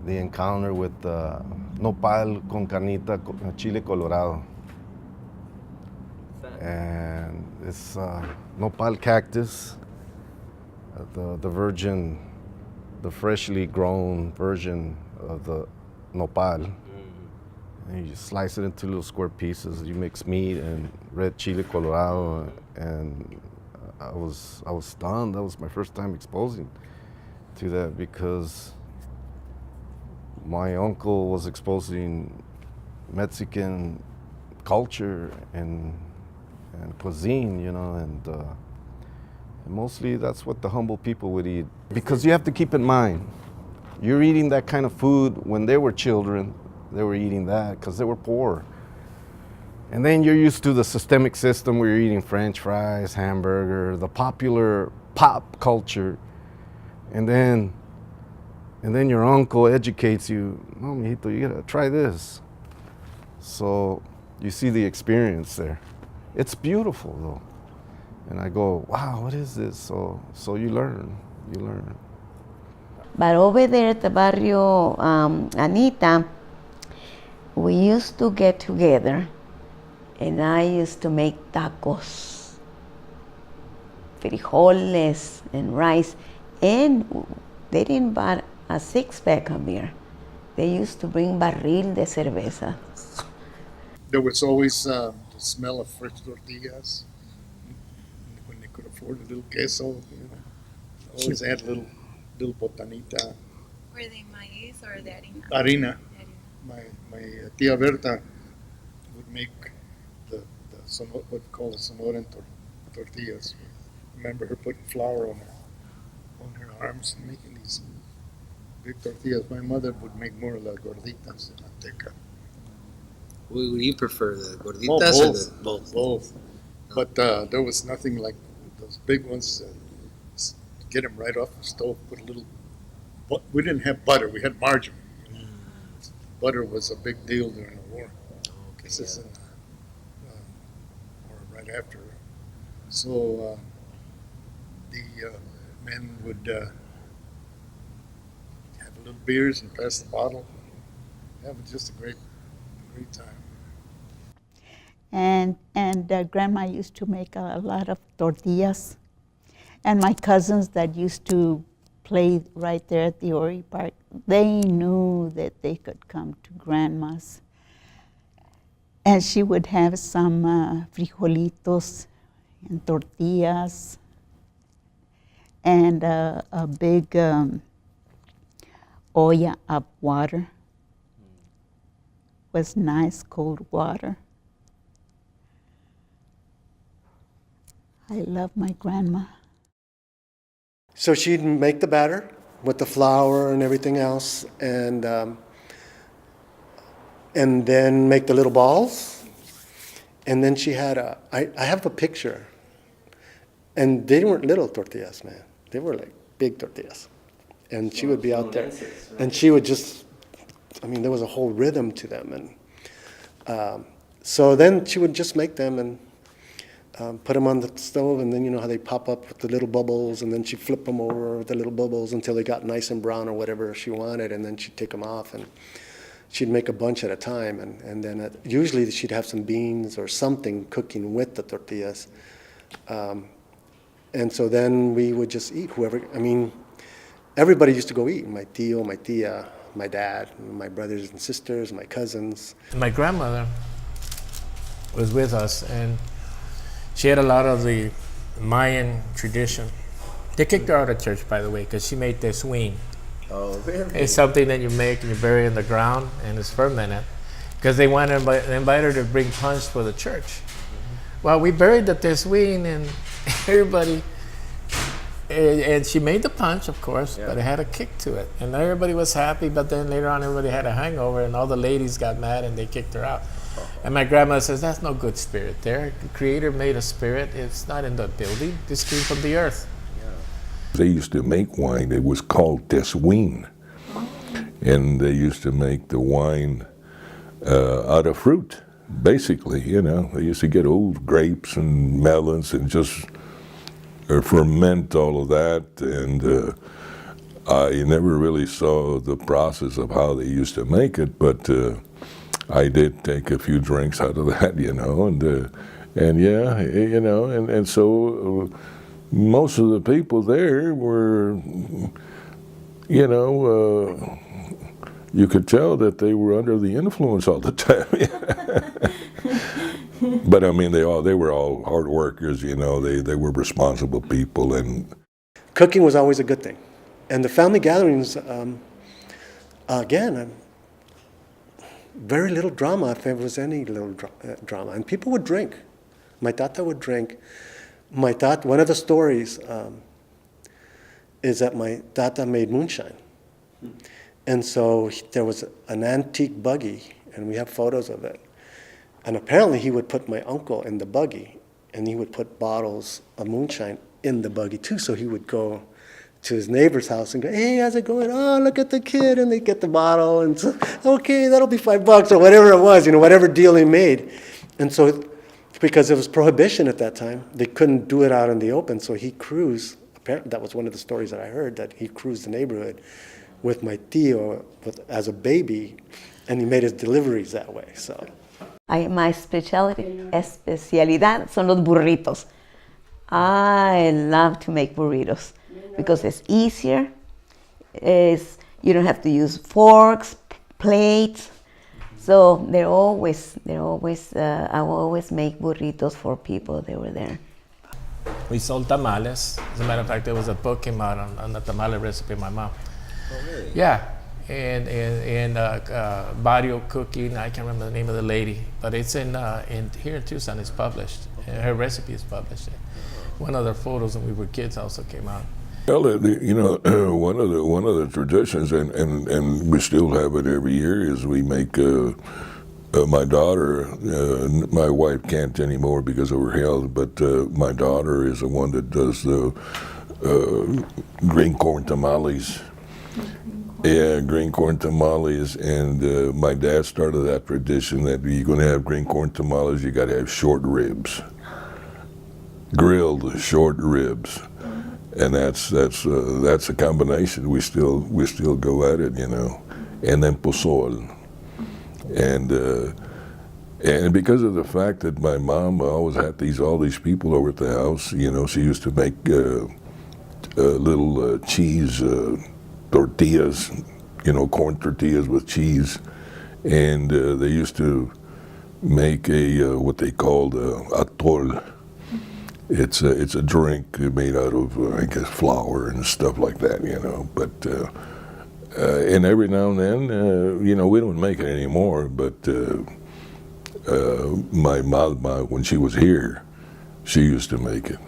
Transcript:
the encounter with nopal con carnita, chile colorado. And it's nopal cactus, the virgin, the freshly grown version of the nopal. And you slice it into little square pieces. You mix meat and red chile colorado, and I was stunned. That was my first time exposing to that because my uncle was exposing Mexican culture and cuisine, you know, and mostly that's what the humble people would eat. Because you have to keep in mind, you're eating that kind of food when they were children. They were eating that because they were poor. And then you're used to the systemic system where you're eating French fries, hamburger, the popular pop culture. And then your uncle educates you, no, mijito, you gotta try this. So you see the experience there. It's beautiful though. And I go, wow, what is this? So you learn. But over there at the Barrio Anita, we used to get together and I used to make tacos, frijoles and rice. And they didn't buy a six-pack of beer. They used to bring barril de cerveza. There was always the smell of fresh tortillas when they could afford a little queso. You know, always had little botanita. Were they maize or de harina? Harina. My tia Berta would make the what we call the Sonoran tortillas. Remember her putting flour on her arms and making these big tortillas. My mother would make more of las gorditas de manteca. What would you prefer, the gorditas or both? Both. But there was nothing like those big ones. Get them right off the stove. Put a little. We didn't have butter. We had margarine. Butter was a big deal during the war. Okay, This is or right after. So the men would have a little beers and pass the bottle. That was just a great time. And Grandma used to make a lot of tortillas. And my cousins that used to play right there at the Ori Park, they knew that they could come to Grandma's. And she would have some frijolitos and tortillas and a big olla of water. Was nice cold water. I love my grandma. So she'd make the batter with the flour and everything else, and then make the little balls. And then she had I have a picture, and they weren't little tortillas, man. They were like big tortillas. And she would be out there, and she would just, there was a whole rhythm to them. And so then she would just make them and put them on the stove, and then you know how they pop up with the little bubbles, and then she'd flip them over with the little bubbles until they got nice and brown or whatever she wanted, and then she'd take them off, and she'd make a bunch at a time, and then usually she'd have some beans or something cooking with the tortillas. And so then we would just eat, everybody used to go eat, my tío, my tía, my dad, my brothers and sisters, my cousins. My grandmother was with us, and she had a lot of the Mayan tradition. They kicked her out of church, by the way, because she made this swing. Oh, very. It's something that you make and you bury in the ground, and it's fermented. Because they wanted to invite her to bring punch for the church. Mm-hmm. Well, we buried the tesween, and everybody, and she made the punch, of course, but it had a kick to it. And everybody was happy, but then later on, everybody had a hangover, and all the ladies got mad, and they kicked her out. And my grandmother says, that's no good spirit there. The Creator made a spirit. It's not in the building. This came from the earth. They used to make wine. It was called tesween. And they used to make the wine out of fruit, basically, you know. They used to get old grapes and melons and just ferment all of that. And I never really saw the process of how they used to make it, but I did take a few drinks out of that, and yeah, and so most of the people there were, you could tell that they were under the influence all the time. But I mean, they were all hard workers, they were responsible people, and Cooking was always a good thing. And the family gatherings, again, very little drama, if there was any little drama. And people would drink. My tata would drink. One of the stories is that my tata made moonshine. And so there was an antique buggy, and we have photos of it. And apparently he would put my uncle in the buggy, and he would put bottles of moonshine in the buggy too. So he would go to his neighbor's house and go, "Hey, how's it going? Oh, look at the kid." And they get the bottle, and so, okay, that'll be $5 or whatever it was, whatever deal he made. And so, because it was prohibition at that time, they couldn't do it out in the open. So he cruised. Apparently, that was one of the stories that I heard, that he cruised the neighborhood with my tío as a baby, and he made his deliveries that way. So, my especialidad son los burritos. I love to make burritos because it's easier. You don't have to use forks, plates. So I always make burritos for people that were there. We sold tamales. As a matter of fact, there was a book came out on the tamale recipe of my mom. Oh, really? Yeah, and Barrio Cooking. I can't remember the name of the lady, but it's in here in Tucson. It's published. Her recipe is published. One of their photos when we were kids also came out. Well, one of the traditions, and we still have it every year, is we make. My daughter, my wife can't anymore because of her health, but my daughter is the one that does the green corn tamales. Yeah, green corn tamales, and my dad started that tradition that you're going to have green corn tamales, you got to have short ribs, grilled short ribs, and that's a combination. We still go at it, and then pozole. And because of the fact that my mom always had all these people over at the house, she used to make little cheese tortillas, corn tortillas with cheese, and they used to make what they called atol. It's a drink made out of I guess flour and stuff like that, but. And every now and then, we don't make it anymore, but my mom, when she was here, she used to make it.